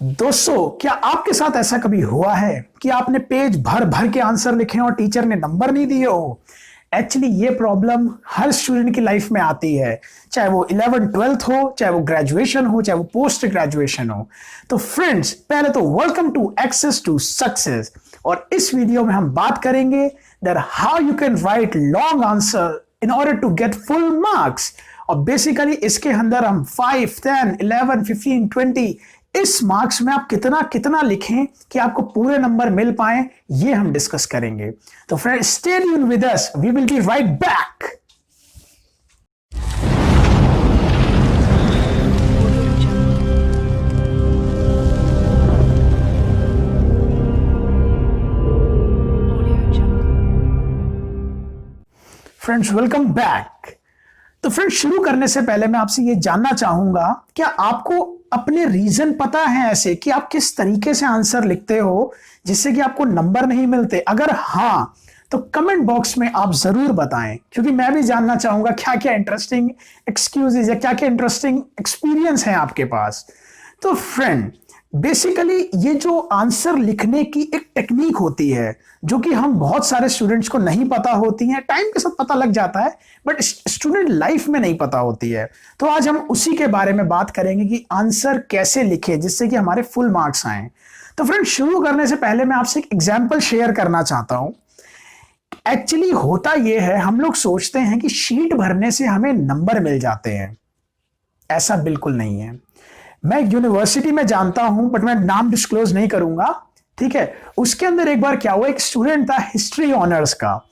दोस्तों, क्या आपके साथ ऐसा कभी हुआ है कि आपने पेज भर भर के आंसर लिखे और टीचर ने नंबर नहीं दिए हो? एक्चुअली ये प्रॉब्लम हर स्टूडेंट की लाइफ में आती है, चाहे वो 11th-12th हो, चाहे वो ग्रेजुएशन हो, चाहे वो पोस्ट ग्रेजुएशन हो। तो फ्रेंड्स, पहले तो welcome to access to success. और इस वीडियो में हम बात करेंगे that how you can write long answer in order to get full marks. और बेसिकली इसके अंदर हम 5, 10, 11, 15, 20 इस मार्क्स में आप कितना कितना लिखें कि आपको पूरे नंबर मिल पाए, ये हम डिस्कस करेंगे। तो friends, stay tuned with us, we will be right back. Friends, welcome back. तो फ्रेंड्स, शुरू करने से पहले मैं आपसे ये जानना चाहूंगा, क्या आपको अपने रीजन पता है ऐसे कि आप किस तरीके से आंसर लिखते हो जिससे कि आपको नंबर नहीं मिलते? अगर हाँ, तो कमेंट बॉक्स में आप जरूर बताएं, क्योंकि मैं भी जानना चाहूंगा क्या क्या इंटरेस्टिंग एक्सक्यूजेज या क्या क्या इंटरेस्टिंग एक्सपीरियंस है आपके पास। तो फ्रेंड, बेसिकली ये जो आंसर लिखने की एक टेक्निक होती है जो कि हम बहुत सारे स्टूडेंट्स को नहीं पता होती है, टाइम के साथ पता लग जाता है बट स्टूडेंट लाइफ में नहीं पता होती है। तो आज हम उसी के बारे में बात करेंगे कि आंसर कैसे लिखें जिससे कि हमारे फुल मार्क्स आए। तो फ्रेंड, शुरू करने से पहले मैं आपसे एक एग्जाम्पल शेयर करना चाहता हूं। एक्चुअली होता यह है, हम लोग सोचते हैं कि शीट भरने से हमें नंबर मिल जाते हैं। ऐसा बिल्कुल नहीं है। मैं यूनिवर्सिटी में जानता हूं बट मैं नाम डिस्क्लोज नहीं करूंगा, ठीक है। उसके अंदर एक बार क्या हुआ, एक स्टूडेंट था हिस्ट्री ऑनर्स का,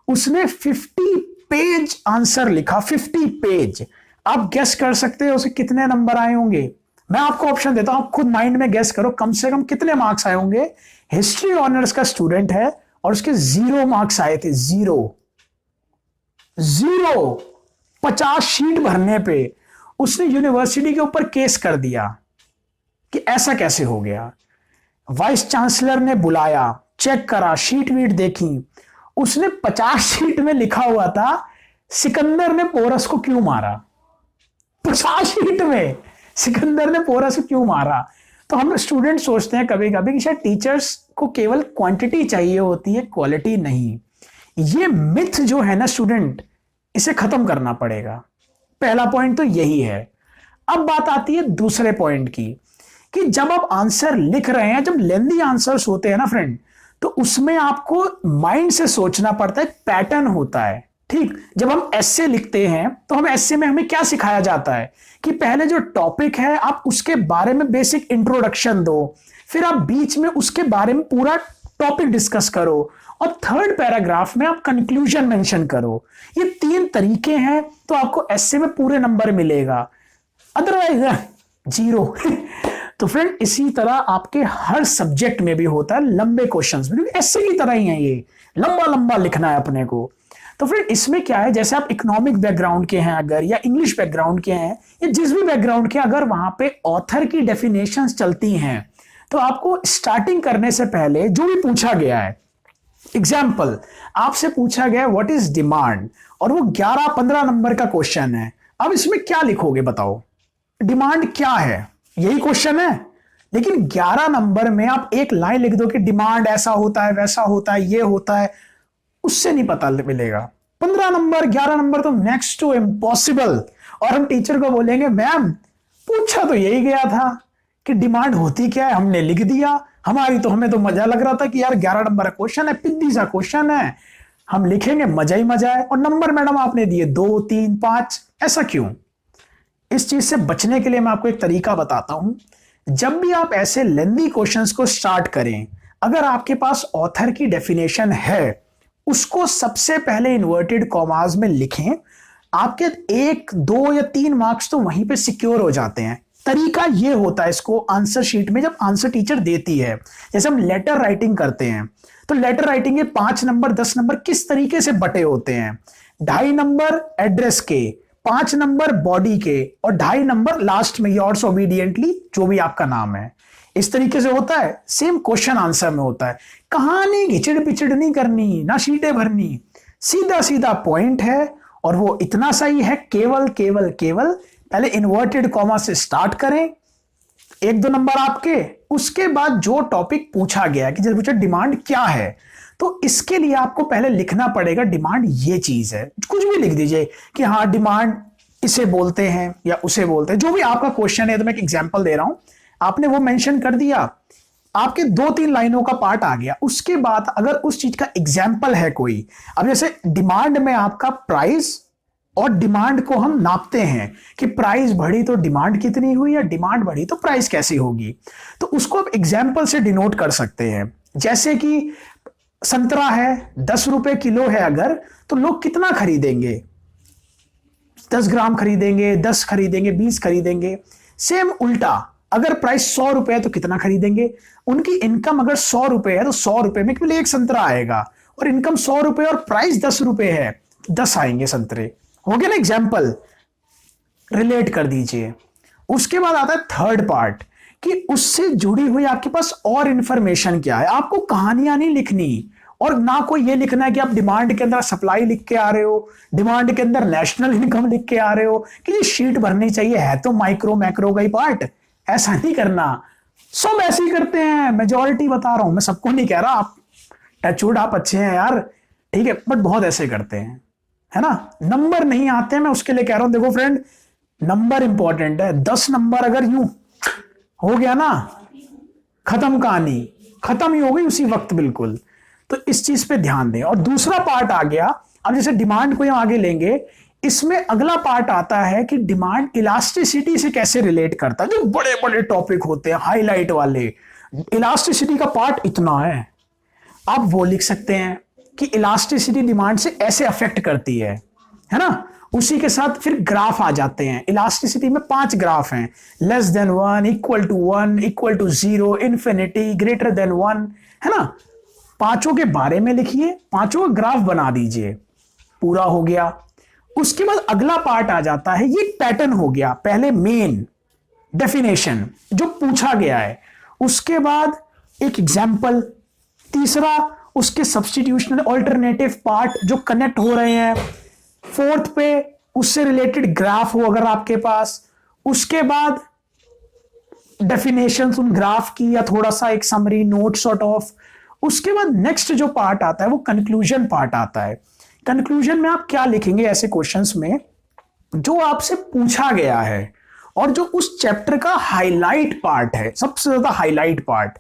उसने 50 पेज आंसर लिखा, 50 पेज। आप गेस कर सकते हो उसे कितने नंबर आए होंगे? मैं आपको ऑप्शन देता हूं, खुद माइंड में गेस करो कम से कम कितने मार्क्स आए होंगे। हिस्ट्री ऑनर्स का स्टूडेंट है और उसके 0 मार्क्स आए थे। 0 50 शीट भरने पे उसने यूनिवर्सिटी के ऊपर केस कर दिया कि ऐसा कैसे हो गया। वाइस चांसलर ने बुलाया, चेक करा, शीट वीट देखी। उसने 50 शीट में लिखा हुआ था सिकंदर ने पोरस को क्यों मारा। 50 शीट में सिकंदर ने पोरस को क्यों मारा। तो हम स्टूडेंट सोचते हैं कभी कभी कि शायद टीचर्स को केवल क्वांटिटी चाहिए होती है, क्वालिटी नहीं। ये मिथ जो है ना स्टूडेंट, इसे खत्म करना पड़ेगा। पहला पॉइंट तो यही है। अब बात आती है दूसरे पॉइंट की, कि जब आप आंसर लिख रहे हैं, जब लेंथी आंसर्स होते हैं ना फ्रेंड, तो उसमें आपको माइंड से सोचना पड़ता है, पैटर्न होता है, ठीक। जब हम एस्से लिखते हैं तो हम एस्से में हमें क्या सिखाया जाता है कि पहले जो टॉपिक है आप उसके बारे में बेसिक इंट्रोडक्शन दो, फिर आप बीच में उसके बारे में पूरा टॉपिक डिस्कस करो और थर्ड पैराग्राफ में आप कंक्लूजन मेंशन करो। ये 3 तरीके हैं तो आपको एस्से में पूरे नंबर मिलेगा, अदरवाइज 0। तो फ्रेंड, इसी तरह आपके हर सब्जेक्ट में भी होता है, लंबे क्वेश्चंस में एस्से की तरह ही है, ये लंबा लंबा लिखना है अपने को। तो फ्रेंड, इसमें क्या है, जैसे आप इकोनॉमिक बैकग्राउंड के हैं अगर, या इंग्लिश बैकग्राउंड के हैं, या जिस भी बैकग्राउंड के, अगर वहां पे ऑथर की डेफिनेशंस चलती हैं तो आपको स्टार्टिंग करने से पहले जो भी पूछा गया है, एग्जाम्पल आपसे पूछा गया व्हाट इज डिमांड, और वो 11-15 नंबर का क्वेश्चन है। अब इसमें क्या लिखोगे बताओ? डिमांड क्या है, यही क्वेश्चन है, लेकिन 11 नंबर में आप एक लाइन लिख दो कि डिमांड ऐसा होता है, वैसा होता है, ये होता है, उससे नहीं पता मिलेगा। 15 नंबर 11 नंबर तो नेक्स्ट टू इम्पॉसिबल। और हम टीचर को बोलेंगे मैम पूछा तो यही गया था कि डिमांड होती क्या है, हमने लिख दिया। हमें तो मजा लग रहा था कि यार 11 नंबर का क्वेश्चन है, पिद्दी सा क्वेश्चन है, हम लिखेंगे, मजा ही मजा है। और नंबर मैडम आपने दिए 2, 3, 5, ऐसा क्यों? इस चीज से बचने के लिए मैं आपको एक तरीका बताता हूं। जब भी आप ऐसे लेंथी क्वेश्चंस को स्टार्ट करें, अगर आपके पास ऑथर की डेफिनेशन है, उसको सबसे पहले इन्वर्टेड कॉमास में लिखें। आपके 1, 2 या 3 मार्क्स तो वहीं पे सिक्योर हो जाते हैं। तरीका ये होता है इसको आंसर शीट में, जब आंसर टीचर देती है, जैसे हम लेटर राइटिंग करते हैं, तो लेटर राइटिंग के 5 नंबर 10 नंबर किस तरीके से बटे होते हैं? 2.5 नंबर एड्रेस के, 5 नंबर बॉडी के, और 2.5 नंबर लास्ट में योर्स ओबीडियंटली, जो भी आपका नाम है। इस तरीके से होता है। सेम क्वेश्चन आंसर में होता है। कहानी घिचड़ पिचड़ नहीं करनी, ना शीटें भरनी, सीधा सीधा पॉइंट है और वो इतना सही है, केवल केवल केवल पहले इन्वर्टेड कॉमा से स्टार्ट करें, 1-2 नंबर आपके, उसके बाद जो टॉपिक पूछा गया कि जैसे पूछा डिमांड क्या है, तो इसके लिए आपको पहले लिखना पड़ेगा डिमांड ये चीज है, कुछ भी लिख दीजिए कि हाँ डिमांड इसे बोलते हैं या उसे बोलते हैं, जो भी आपका क्वेश्चन है। तो मैं एक एग्जांपल दे रहा हूं, आपने वो मेंशन कर दिया, आपके 2-3 लाइनों का पार्ट आ गया। उसके बाद अगर उस चीज का एग्जाम्पल है कोई, अब जैसे डिमांड में आपका प्राइस और डिमांड को हम नापते हैं कि प्राइस बढ़ी तो डिमांड कितनी हुई या डिमांड बढ़ी तो प्राइस कैसी होगी, तो उसको आप एग्जाम्पल से डिनोट कर सकते हैं। जैसे कि संतरा है 10 रुपए किलो है अगर, तो लोग कितना खरीदेंगे, 10 ग्राम खरीदेंगे, 10 खरीदेंगे, 20 खरीदेंगे। सेम उल्टा, अगर प्राइस 100 रुपए है तो कितना खरीदेंगे, उनकी इनकम अगर 100 रुपए है तो 100 रुपए में केवल एक संतरा आएगा, और इनकम 100 रुपए और प्राइस 10 रुपए है, 10 आएंगे संतरे। हो गया ना एग्जाम्पल, रिलेट कर दीजिए। उसके बाद आता है थर्ड पार्ट कि उससे जुड़ी हुई आपके पास और इंफॉर्मेशन क्या है। आपको कहानियां नहीं लिखनी, और ना कोई ये लिखना है कि आप डिमांड के अंदर सप्लाई लिख के आ रहे हो, डिमांड के अंदर नेशनल इनकम लिख के आ रहे हो कि ये शीट भरनी चाहिए, है तो माइक्रो मैक्रो का ही पार्ट। ऐसा नहीं करना, सब ऐसे ही करते हैं, मेजॉरिटी बता रहा हूं, मैं सबको नहीं कह रहा, आप टचवुड आप अच्छे हैं यार, ठीक है, बट बहुत ऐसे करते हैं, है ना। नंबर नहीं आते हैं, मैं उसके लिए कह रहा हूं, देखो फ्रेंड नंबर इंपॉर्टेंट है। 10 नंबर अगर यूं हो गया ना, खत्म कहानी, खत्म ही हो गई उसी वक्त बिल्कुल। तो इस चीज पे ध्यान दें। और दूसरा पार्ट आ गया, अब जैसे डिमांड को हम आगे लेंगे, इसमें अगला पार्ट आता है कि डिमांड इलास्टिसिटी से कैसे रिलेट करता है। जो बड़े बड़े टॉपिक होते हैं हाईलाइट वाले, इलास्टिसिटी का पार्ट इतना है, आप वो लिख सकते हैं कि इलास्टिसिटी डिमांड से ऐसे अफेक्ट करती है ना। उसी के साथ फिर ग्राफ आ जाते हैं। इलास्टिसिटी में 5 ग्राफ हैं, less than 1, equal to 1, equal to 0, infinity, greater than 1, है ना। पांचों के बारे में लिखिए, पांचों का ग्राफ बना दीजिए, पूरा हो गया। उसके बाद अगला पार्ट आ जाता है, ये पैटर्न हो गया, पहले मेन डेफिनेशन जो पूछा गया है, उसके बाद एक एग्जाम्पल, तीसरा उसके सब्स्टिट्यूशनल ऑल्टरनेटिव पार्ट जो कनेक्ट हो रहे हैं, फोर्थ पे उससे रिलेटेड ग्राफ हो अगर आपके पास, उसके बाद डेफिनेशन उन ग्राफ की या थोड़ा सा एक समरी नोट सॉर्ट ऑफ। उसके बाद नेक्स्ट जो पार्ट आता है वो कंक्लूजन पार्ट आता है। कंक्लूजन में आप क्या लिखेंगे ऐसे क्वेश्चंस में जो आपसे पूछा गया है और जो उस चैप्टर का हाईलाइट पार्ट है, सबसे ज्यादा हाईलाइट पार्ट,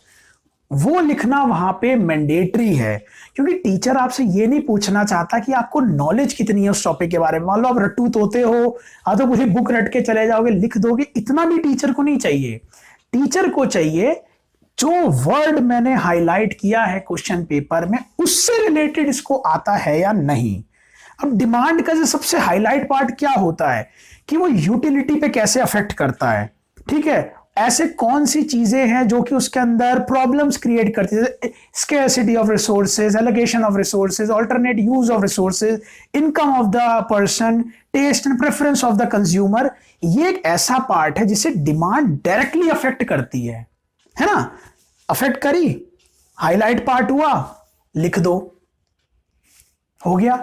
वो लिखना वहां पे मैंडेटरी है। क्योंकि टीचर आपसे ये नहीं पूछना चाहता कि आपको नॉलेज कितनी है उस टॉपिक के बारे में। मान लो आप रट्टू तोते हो, तो पूरी बुक रट के चले जाओगे, लिख दोगे, इतना भी टीचर को नहीं चाहिए। टीचर को चाहिए जो वर्ड मैंने हाईलाइट किया है क्वेश्चन पेपर में, उससे रिलेटेड इसको आता है या नहीं। अब डिमांड का जो सबसे हाईलाइट पार्ट क्या होता है कि वो यूटिलिटी पे कैसे अफेक्ट करता है, ठीक है। ऐसे कौन सी चीजें हैं जो कि उसके अंदर प्रॉब्लम्स क्रिएट करती है, scarcity of resources, allocation of resources, alternate use of resources, income of the person, taste and preference of the consumer. ये एक ऐसा पार्ट है जिसे डिमांड डायरेक्टली अफेक्ट करती है ना। अफेक्ट करी, हाईलाइट पार्ट हुआ, लिख दो, हो गया।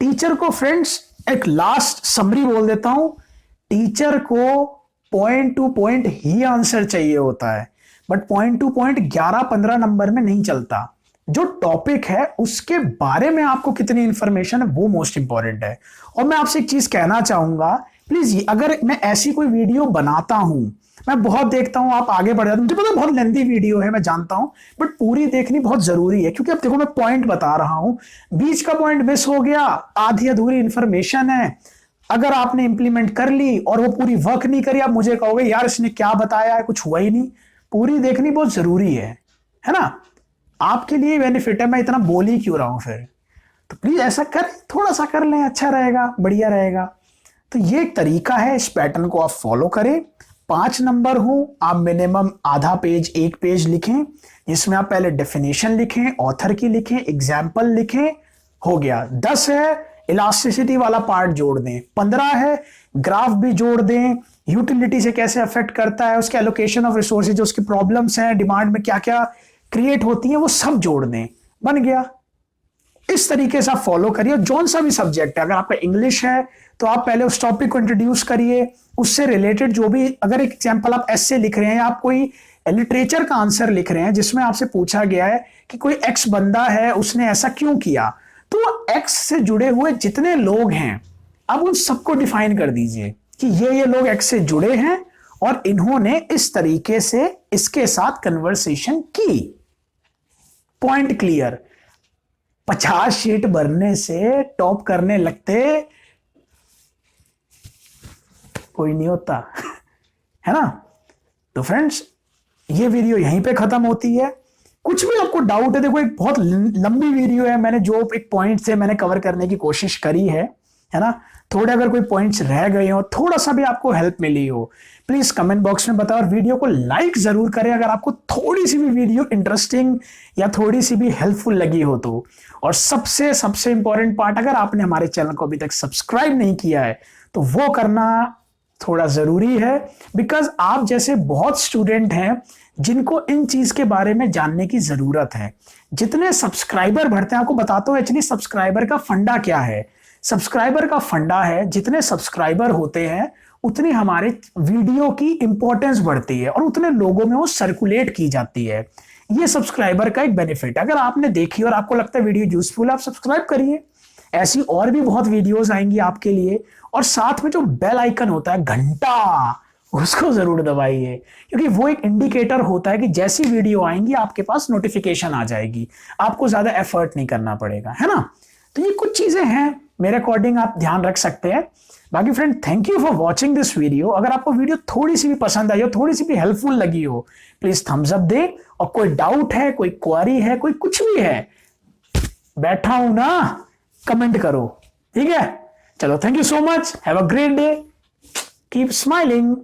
टीचर को फ्रेंड्स एक लास्ट समरी बोल देता हूं, टीचर को पॉइंट टू पॉइंट ही आंसर चाहिए होता है, but point two point 11-15 number में नहीं चलता। जो टॉपिक है उसके बारे में आपको कितनी इंफॉर्मेशन है वो मोस्ट इंपॉर्टेंट है। और मैं आपसे एक चीज कहना चाहूंगा, प्लीज अगर मैं ऐसी कोई वीडियो बनाता हूं, मैं बहुत देखता हूं, आप आगे बढ़ जाते हैं, मुझे पता बहुत लेंथी वीडियो है, मैं जानता हूं, बट पूरी देखनी बहुत जरूरी है। क्योंकि अब देखो मैं पॉइंट बता रहा हूं, बीच का पॉइंट मिस हो गया, आधी अधूरी इंफॉर्मेशन है, अगर आपने इंप्लीमेंट कर ली और वो पूरी वर्क नहीं करी, आप मुझे कहोगे यार इसने क्या बताया है, कुछ हुआ ही नहीं। पूरी देखनी बहुत जरूरी है ना। आपके लिए बेनिफिट है, मैं इतना बोल ही क्यों रहा हूं फिर। तो प्लीज ऐसा कर, थोड़ा सा कर लें, अच्छा रहेगा, बढ़िया रहेगा। तो ये एक तरीका है, इस पैटर्न को आप फॉलो करें। 5 नंबर हो, आप मिनिमम आधा पेज 1 पेज लिखें, जिसमें आप पहले डेफिनेशन लिखें, ऑथर की लिखें, एग्जाम्पल लिखें, हो गया। 10 है इलास्टिसिटी वाला पार्ट जोड़ दें, 15 है ग्राफ भी जोड़ दें, यूटिलिटी से कैसे अफेक्ट करता है, उसके एलोकेशन ऑफ रिसोर्सेज, जो उसकी प्रॉब्लम्स हैं, डिमांड में क्या क्या क्रिएट होती हैं, वो सब जोड़ दें, बन गया। इस तरीके से आप फॉलो करिए। जौन सा भी सब्जेक्ट है, अगर आपका इंग्लिश है तो आप पहले उस टॉपिक को इंट्रोड्यूस करिए, उससे रिलेटेड जो भी, अगर एक एग्जाम्पल आप ऐसे लिख रहे हैं, आप कोई लिटरेचर का आंसर लिख रहे हैं जिसमें आपसे पूछा गया है कि कोई एक्स बंदा है, उसने ऐसा क्यों किया, तो एक्स से जुड़े हुए जितने लोग हैं अब उन सबको डिफाइन कर दीजिए कि ये लोग एक्स से जुड़े हैं और इन्होंने इस तरीके से इसके साथ कन्वर्सेशन की। Point clear. 50 शीट भरने से टॉप करने लगते कोई नहीं होता है ना। तो फ्रेंड्स, ये वीडियो यहीं पे खत्म होती है। कुछ भी आपको डाउट है, देखो एक बहुत लंबी वीडियो है, मैंने जो एक पॉइंट से मैंने कवर करने की कोशिश करी है ना। थोड़े अगर कोई पॉइंट्स रह गए हो, थोड़ा सा भी आपको हेल्प मिली हो, प्लीज कमेंट बॉक्स में बताओ और वीडियो को लाइक जरूर करें अगर आपको थोड़ी सी भी वीडियो इंटरेस्टिंग या थोड़ी सी भी हेल्पफुल लगी हो तो। और सबसे सबसे इंपॉर्टेंट पार्ट, अगर आपने हमारे चैनल को अभी तक सब्सक्राइब नहीं किया है तो वो करना थोड़ा जरूरी है, बिकॉज आप जैसे बहुत स्टूडेंट हैं जिनको इन चीज के बारे में जानने की जरूरत है। जितने सब्सक्राइबर बढ़ते हैं, आपको बताता हूं एक्चुअली सब्सक्राइबर का फंडा क्या है। सब्सक्राइबर का फंडा है, जितने सब्सक्राइबर होते हैं उतनी हमारे वीडियो की इंपॉर्टेंस बढ़ती है और उतने लोगों में वो सर्कुलेट की जाती है। ये सब्सक्राइबर का एक बेनिफिट। अगर आपने देखी और आपको लगता है वीडियो यूजफुल, आप सब्सक्राइब करिए। ऐसी और भी बहुत वीडियोस आएंगी आपके लिए। और साथ में जो बेल आइकन होता है, घंटा, उसको जरूर दबाइए, क्योंकि वो एक इंडिकेटर होता है कि जैसी वीडियो आएंगी आपके पास नोटिफिकेशन आ जाएगी। आपको ज्यादा एफर्ट नहीं करना पड़ेगा, है ना। तो ये कुछ चीजें हैं मेरे अकॉर्डिंग, आप ध्यान रख सकते हैं। बाकी friend, thank you for watching this video. अगर आपको वीडियो थोड़ी सी भी पसंद आई हो, थोड़ी सी भी हेल्पफुल लगी हो, प्लीज थम्स अप दे। और कोई डाउट है, कोई क्वेरी है, कोई कुछ भी है, बैठा हूं ना, कमेंट करो, ठीक है। चलो, thank you so much, have a great day, keep smiling.